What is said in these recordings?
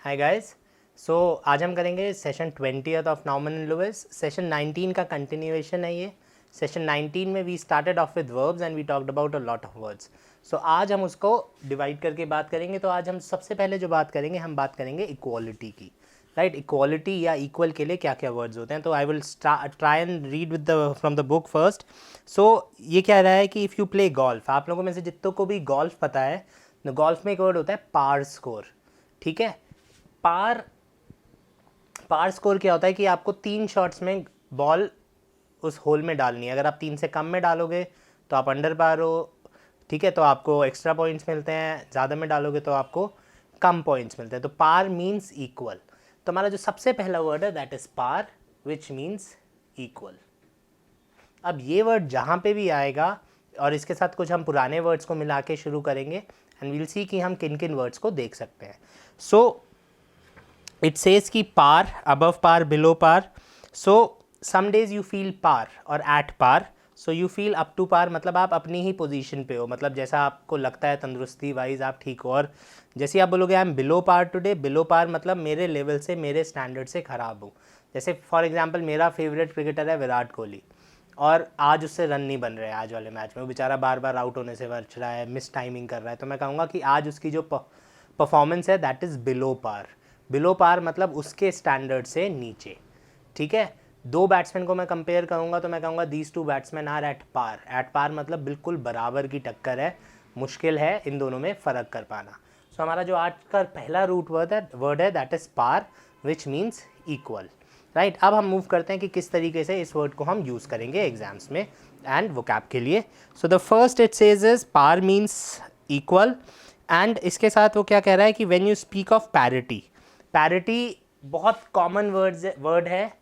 Hi guys. सो आज हम करेंगे session 20th of Norman and Lewis. Session 19 का कंटिन्यूएशन है ये। सेशन 19 में we started off with verbs and we talked about a lot of words. So आज हम उसको डिवाइड करके बात करेंगे। तो आज हम सबसे पहले जो बात करेंगे, हम बात करेंगे इक्वालिटी की। राइट, इक्वालिटी या इक्वल के लिए क्या क्या वर्ड्स होते हैं। तो I will try and read with the from the book first. So ये कह रहा है कि इफ़ यू प्ले गोल्फ, आप लोगों में से जितनों को भी गोल्फ पता है, तो गोल्फ में एक वर्ड होता है पार स्कोर। ठीक है, पार पार स्कोर क्या होता है कि आपको 3 शॉट्स में बॉल उस होल में डालनी है। अगर आप 3 से कम में डालोगे तो आप अंडर पार हो। ठीक है, तो आपको एक्स्ट्रा पॉइंट्स मिलते हैं। ज़्यादा में डालोगे तो आपको कम पॉइंट्स मिलते हैं। तो पार मीन्स इक्वल। तो हमारा जो सबसे पहला वर्ड है that is par, which means equal. अब ये वर्ड जहाँ पे भी आएगा और इसके साथ कुछ हम पुराने वर्ड्स को मिला के शुरू करेंगे एंड वील सी कि हम किन किन वर्ड्स को देख सकते हैं। सो इट सेज कि par, above par, below par. So some days you feel par और at par. So you feel up to par, मतलब आप अपनी ही पोजीशन पे हो, मतलब जैसा आपको लगता है तंदुरुस्ती वाइज आप ठीक हो। और जैसे आप बोलोगे I am below par today, below par मतलब मेरे लेवल से, मेरे स्टैंडर्ड से ख़राब हूँ। जैसे फॉर एग्जांपल मेरा फेवरेट क्रिकेटर है विराट कोहली, और आज उससे रन नहीं बन रहे हैं आज वाले मैच में। वो बेचारा बार बार आउट होने से बच रहा है, मिस टाइमिंग कर रहा है। तो मैं कहूँगा कि आज उसकी जो परफॉर्मेंस है that is below par. Below par मतलब उसके स्टैंडर्ड से नीचे। ठीक है, दो बैट्समैन को मैं कंपेयर करूंगा तो मैं कहूँगा these two batsman are at par. At par मतलब बिल्कुल बराबर की टक्कर है, मुश्किल है इन दोनों में फ़र्क कर पाना। सो हमारा जो आज का पहला रूट वर्ड है that is par, which means equal. Right, अब हम मूव करते हैं कि किस तरीके से इस वर्ड को हम यूज़ करेंगे एग्जाम्स में एंड वोकैब के लिए। So the first it says is par means equal. And इसके साथ वो क्या कह रहा है कि when you speak of parity, parity बहुत कॉमन वर्ड है।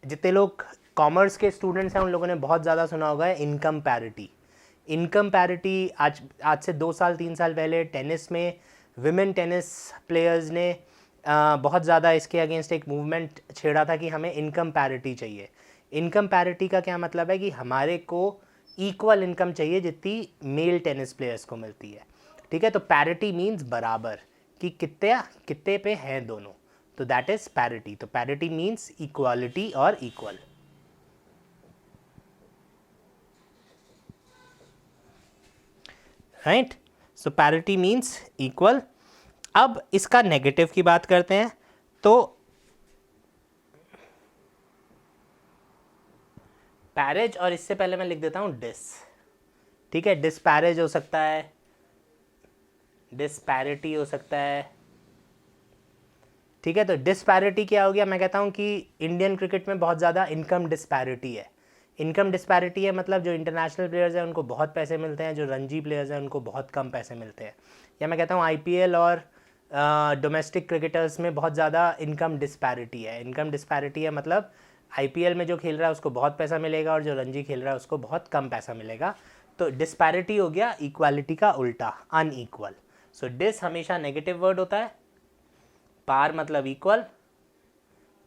जितने लोग कॉमर्स के स्टूडेंट्स हैं उन लोगों ने बहुत ज़्यादा सुना होगा इनकम पैरिटी। इनकम पैरिटी आज आज से 2 साल 3 साल पहले टेनिस में विमेन टेनिस प्लेयर्स ने बहुत ज़्यादा इसके अगेंस्ट एक मूवमेंट छेड़ा था कि हमें इनकम पैरिटी चाहिए। इनकम पैरिटी का क्या मतलब है कि हमारे को इक्वल इनकम चाहिए जितनी मेल टेनिस प्लेयर्स को मिलती है। ठीक है, तो पैरिटी मीन्स बराबर, कि कितने कितने पे हैं दोनों। तो दैट इज पैरिटी। तो पैरिटी मीन्स इक्वालिटी और इक्वल। राइट, सो पैरिटी मीन्स इक्वल। अब इसका नेगेटिव की बात करते हैं। तो पैरेज, और इससे पहले मैं लिख देता हूं डिस। ठीक है, डिस्पैरेज हो सकता है, डिस्पैरिटी हो सकता है। ठीक है, तो डिस्पैरिटी क्या हो गया, मैं कहता हूँ कि इंडियन क्रिकेट में बहुत ज़्यादा इनकम डिस्पैरिटी है। इनकम डिस्पैरिटी है मतलब जो इंटरनेशनल प्लेयर्स हैं उनको बहुत पैसे मिलते हैं, जो रणजी प्लेयर्स हैं उनको बहुत कम पैसे मिलते हैं। या मैं कहता हूँ आईपीएल और डोमेस्टिक क्रिकेटर्स में बहुत ज़्यादा इनकम डिस्पैरिटी है। इनकम डिस्पैरिटी है मतलब आईपीएल में जो खेल रहा है उसको बहुत पैसा मिलेगा और जो रणजी खेल रहा है उसको बहुत कम पैसा मिलेगा। तो डिस्पैरिटी हो गया इक्वालिटी का उल्टा, अनइक्वल। सो डिस हमेशा नेगेटिव वर्ड होता है, पार मतलब इक्वल,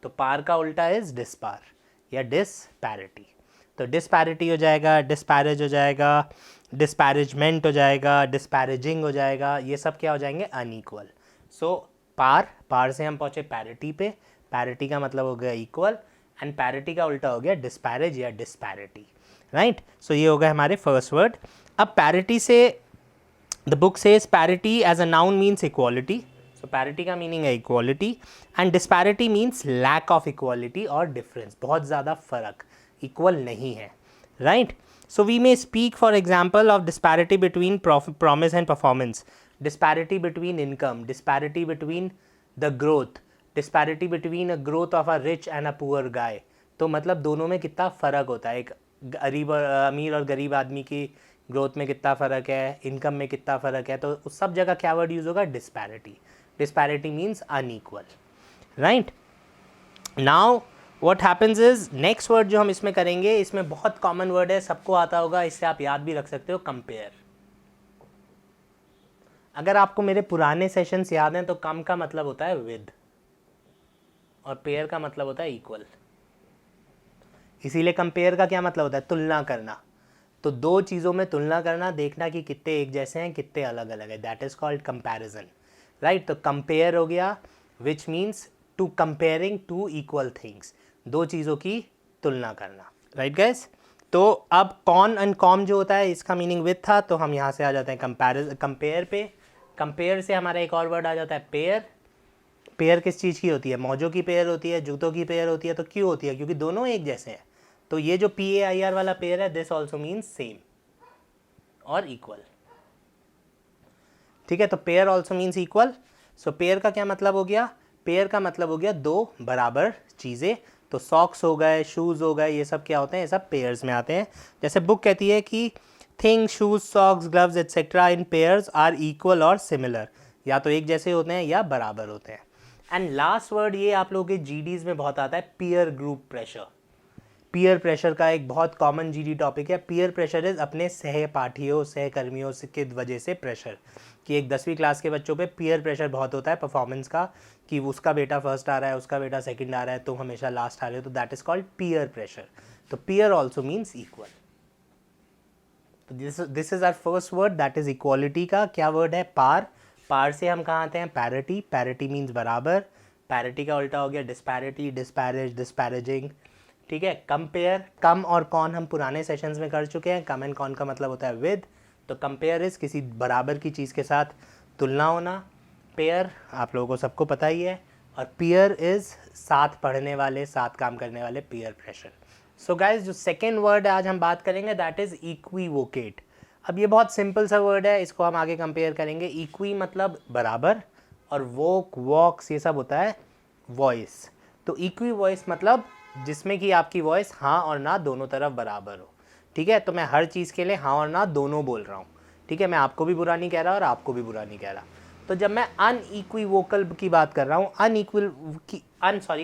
तो पार का उल्टा इज डिस्पार या डिस्पैरिटी। तो डिस्पैरिटी हो जाएगा, डिस्पैरेज हो जाएगा, डिस्पैरेजमेंट हो जाएगा, डिस्पैरेजिंग हो जाएगा। ये सब क्या हो जाएंगे, अनइक्वल। सो पार, पार से हम पहुंचे पैरिटी पे। पैरिटी का मतलब हो गया इक्वल एंड पैरिटी का उल्टा हो गया डिस्पैरेज या डिस्पैरिटी। राइट, सो ये हो गया हमारे फर्स्ट वर्ड। अब पैरिटी से the book says parity as a noun means equality. So parity का मीनिंग है equality and disparity means lack of equality और डिफरेंस, बहुत ज़्यादा फर्क, इक्वल नहीं है। Right, so we may speak for example of disparity between promise and performance, disparity between income, disparity between the growth, disparity between a growth of a rich and a poor guy. तो मतलब दोनों में कितना फ़र्क होता है, एक गरीब और अमीर और गरीब आदमी की ग्रोथ में कितना फ़र्क है, इनकम में कितना फ़र्क है। तो उस सब जगह क्या वर्ड यूज़ होगा, disparity. Disparity means unequal. Right, now what happens is next word जो हम इसमें करेंगे, इसमें बहुत कॉमन वर्ड है, सबको आता होगा, इससे आप याद भी रख सकते हो, कंपेयर। अगर आपको मेरे पुराने सेशंस याद हैं तो कम का मतलब होता है विद और पेयर का मतलब होता है इक्वल। इसीलिए कंपेयर का क्या मतलब होता है, तुलना करना। तो दो चीज़ों में तुलना करना, देखना कि कितने एक जैसे हैं कितने अलग अलग है, that is called comparison. Right. तो कंपेयर हो गया which means to comparing to equal things, दो चीज़ों की तुलना करना, राइट गाइस। तो अब कॉन एंड कॉम जो होता है इसका मीनिंग विथ था, तो हम यहाँ से आ जाते हैं कंपेयर पे। कंपेयर से हमारा एक और वर्ड आ जाता है पेयर। पेयर किस चीज़ की होती है? मौजों की पेयर होती है, जूतों की पेयर होती है। तो क्यों होती है? क्योंकि दोनों एक जैसे हैं। तो ये जो PAIR वाला पेयर है, दिस ऑल्सो मीन्स सेम और इक्वल, ठीक है। तो पेयर ऑल्सो मीन्स इक्वल। सो पेयर का क्या मतलब हो गया? पेयर का मतलब हो गया दो बराबर चीज़ें। तो सॉक्स हो गए, शूज़ हो गए, ये सब क्या होते हैं? ये सब पेयर्स में आते हैं। जैसे बुक कहती है कि things, shoes, socks, gloves etcetera in pairs are equal और सिमिलर, या तो एक जैसे होते हैं या बराबर होते हैं। एंड लास्ट वर्ड ये आप लोगों के GDs में बहुत आता है, peer group pressure. Peer pressure का एक बहुत कॉमन GD टॉपिक है। पीयर प्रेशर इज अपने सहपाठियों, सहकर्मियों के वजह से प्रेशर, कि एक 10वीं क्लास के बच्चों पे पीयर प्रेशर बहुत होता है परफॉर्मेंस का, कि उसका बेटा फर्स्ट आ रहा है, उसका बेटा सेकंड आ रहा है, तुम हमेशा लास्ट आ रहे हो, तो that is called peer pressure. तो पीयर ऑल्सो मीन्स इक्वल। तो this is our first word, that is equality का क्या वर्ड है? पार। पार से हम कहाँ आते हैं? पैरिटी। पैरिटी मीन्स बराबर। पैरिटी का उल्टा हो गया डिस्पैरिटी, डिस्पैरेज, डिस्पैरेजिंग, ठीक है। कंपेयर, कम और कॉन हम पुराने सेशंस में कर चुके हैं। कम एंड कॉन का मतलब होता है विद। तो कंपेयर इज किसी बराबर की चीज़ के साथ तुलना होना। पेयर आप लोगों को सबको पता ही है। और पीयर इज साथ पढ़ने वाले, साथ काम करने वाले, पीयर प्रेशर। सो गाइज जो सेकेंड वर्ड है आज हम बात करेंगे, दैट इज इक्विवोकेट। अब ये बहुत सिंपल सा वर्ड है, इसको हम आगे कंपेयर करेंगे। इक्वी मतलब बराबर, और वोक, वॉक्स ये सब होता है वॉइस। तो इक्वी वॉइस मतलब जिसमें कि आपकी वॉइस हाँ और ना दोनों तरफ बराबर हो, ठीक है। तो मैं हर चीज़ के लिए हाँ और ना दोनों बोल रहा हूँ, ठीक है। मैं आपको भी बुरा नहीं कह रहा और आपको भी बुरा नहीं कह रहा। तो जब मैं अनइक्विवोकल की बात कर रहा हूँ,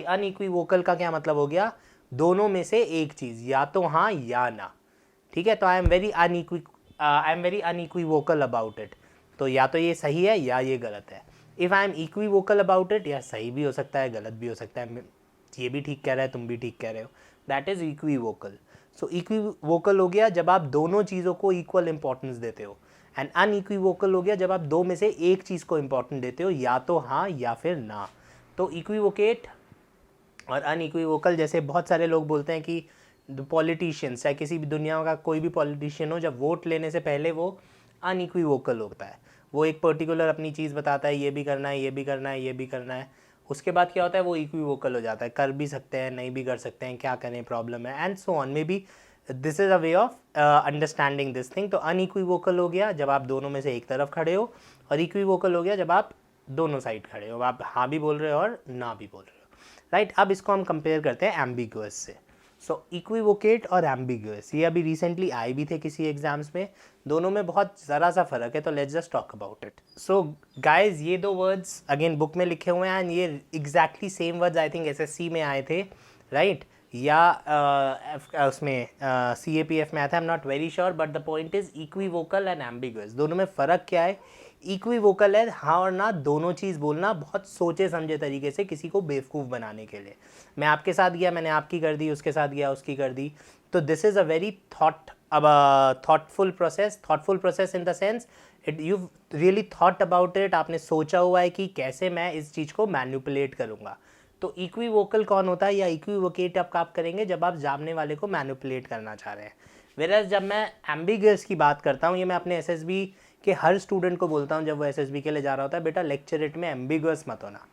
अनइक्विवोकल का क्या मतलब हो गया? दोनों में से एक चीज़, या तो हाँ या ना, ठीक है। तो I am very unequivocal about it. तो या तो ये सही है या ये गलत है। If I am equivocal about it, या सही भी हो सकता है, गलत भी हो सकता है, ये भी ठीक कह रहा है, तुम भी ठीक कह रहे हो, that is equivocal. So equivocal हो गया जब आप दोनों चीज़ों को इक्वल इंपॉर्टेंस देते हो। एंड अनइक्विवोकल हो गया जब आप दो में से एक चीज़ को इंपॉर्टेंट देते हो, या तो हाँ या फिर ना। तो इक्विवोकेट और अनइक्विवोकल, जैसे बहुत सारे लोग बोलते हैं कि पॉलिटिशियंस, चाहे किसी भी दुनिया का कोई भी पॉलिटिशियन हो, जब वोट लेने से पहले वो अनइक्विवोकल होता है। वो एक पर्टिकुलर अपनी चीज़ बताता है, ये भी करना है, ये भी करना है, ये भी करना है। उसके बाद क्या होता है? वो इक्विवोकल हो जाता है, कर भी सकते हैं, नहीं भी कर सकते हैं, क्या करें, प्रॉब्लम है, and so on. May be this is a way of understanding this thing. तो अनइक्विवोकल हो गया जब आप दोनों में से एक तरफ खड़े हो, और इक्विवोकल हो गया जब आप दोनों साइड खड़े हो, आप हाँ भी बोल रहे हो और ना भी बोल रहे हो, राइट। अब इसको हम कंपेयर करते हैं एम्बिगुअस से। सो इक्विवोकेट और एम्बिगुअस, ये अभी रिसेंटली आए भी थे किसी एग्जाम्स में। दोनों में बहुत ज़रा सा फ़र्क है, तो let's just talk about it. So guys ये दो वर्ड्स अगेन बुक में लिखे हुए हैं, एंड ये exactly same words I think SSC में आए थे, राइट, या उसमें CAPF में आया था, I am not very sure, but the point is equivocal and ambiguous, दोनों में फ़र्क क्या है? इक्विवोकल है हाँ और ना दोनों चीज़ बोलना, बहुत सोचे समझे तरीके से किसी को बेवकूफ़ बनाने के लिए। मैं आपके साथ गया, मैंने आपकी कर दी, उसके साथ गया, उसकी कर दी। तो this is a very thoughtful process in the sense you really thought about it. आपने सोचा हुआ है कि कैसे मैं इस चीज़ को मैनिपुलेट करूँगा। तो इक्विवोकल कौन होता है, या इक्विवोकेट आप करेंगे जब आप सामने वाले को मैनिपुलेट करना चाह रहे हैं। वेराज जब मैं एम्बिगस की बात करता हूँ, ये मैं अपने SSB के हर स्टूडेंट को बोलता हूँ जब वो SSB के लिए जा रहा होता है, बेटा लेक्चरेट में एम्बिगस मत होना।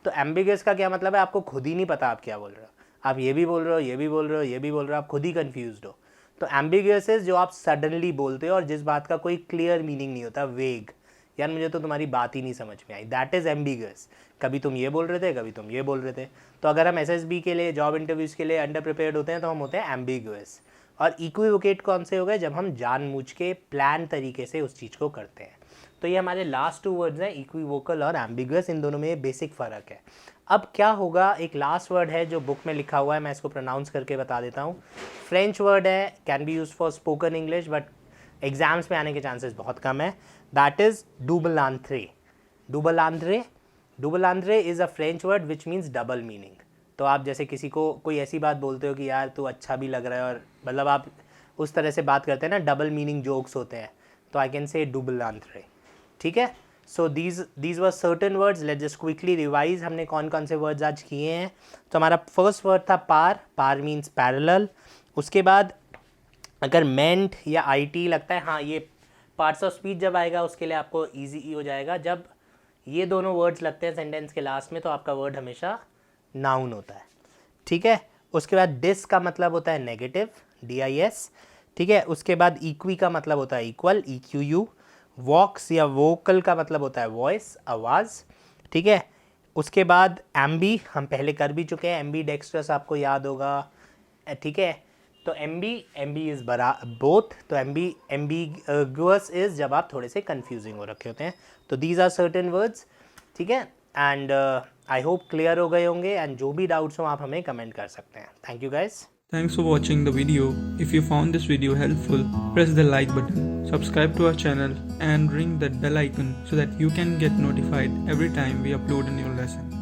तो एम्बिगस का क्या मतलब है? आपको खुद ही नहीं पता आप क्या बोल रहे हो, आप ये भी बोल रहे हो, ये भी बोल रहे हो, ये भी बोल रहे हो, आप खुद ही कन्फ्यूज हो। तो एम्बिगस इज जो आप सडनली बोलते हो और जिस बात का कोई क्लियर मीनिंग नहीं होता, वेग, यार मुझे तो तुम्हारी बात ही नहीं समझ में आई, दैट इज़ एम्बिगस। कभी तुम ये बोल रहे थे, कभी तुम ये बोल रहे थे। तो अगर हम SSB के लिए, जॉब इंटरव्यूज़ के लिए अंडर प्रिपेयर्ड होते हैं, तो हम होते हैं एम्बिगस। और इक्विवोकेट कौन से हो गए? जब हम जानबूझ के प्लान तरीके से उस चीज़ को करते हैं। तो ये हमारे लास्ट टू वर्ड्स हैं, इक्विवोकल और एम्बिगस, इन दोनों में ये बेसिक फ़र्क है। अब क्या होगा, एक लास्ट वर्ड है जो बुक में लिखा हुआ है, मैं इसको प्रोनाउंस करके बता देता हूँ। फ्रेंच वर्ड है, can be use for spoken English, but exams में आने के चांसेस बहुत कम है। That is double entendre. Double entendre, double entendre is a French word which means double meaning. तो आप जैसे किसी को कोई ऐसी बात बोलते हो कि यार तू अच्छा भी लग रहा है, और मतलब आप उस तरह से बात करते हैं ना, डबल मीनिंग जोक्स होते हैं, तो आई कैन से डुबलांथ्रे, ठीक है। So these were certain words. Let's just quickly revise हमने कौन कौन से वर्ड्स आज किए हैं. तो हमारा फर्स्ट वर्ड था पार. पार मीन्स पैरेलल. उसके बाद अगर मेंट या आईटी लगता है, हाँ ये पार्ट्स ऑफ स्पीच जब आएगा उसके लिए आपको ईजी हो जाएगा. जब ये दोनों वर्ड्स लगते हैं सेंटेंस के लास्ट में तो आपका वर्ड हमेशा नाउन होता है. ठीक है. उसके बाद डिस का मतलब होता है नेगेटिव, DIS. ठीक है. उसके बाद इक्वी का मतलब होता है इक्वल, EQU. वॉक्स या वोकल का मतलब होता है वॉइस, आवाज़. ठीक है. उसके बाद एम्बी हम पहले कर भी चुके हैं. एम्बी डेक्स्ट्रस आपको याद होगा. ठीक है. तो एम्बी इज़ बोथ. तो एम्बीगुअस इज़ जब आप थोड़े से कंफ्यूजिंग हो रखे होते हैं. तो दीज आर सर्टेन वर्ड्स. ठीक है. एंड आई होप क्लियर हो गए होंगे. एंड जो भी डाउट्स हो आप हमें कमेंट कर सकते हैं. Thank you guys. Thanks for watching the video. If you found this video helpful, press the like button, subscribe to our channel and ring that bell icon so that you can get notified every time we upload a new lesson.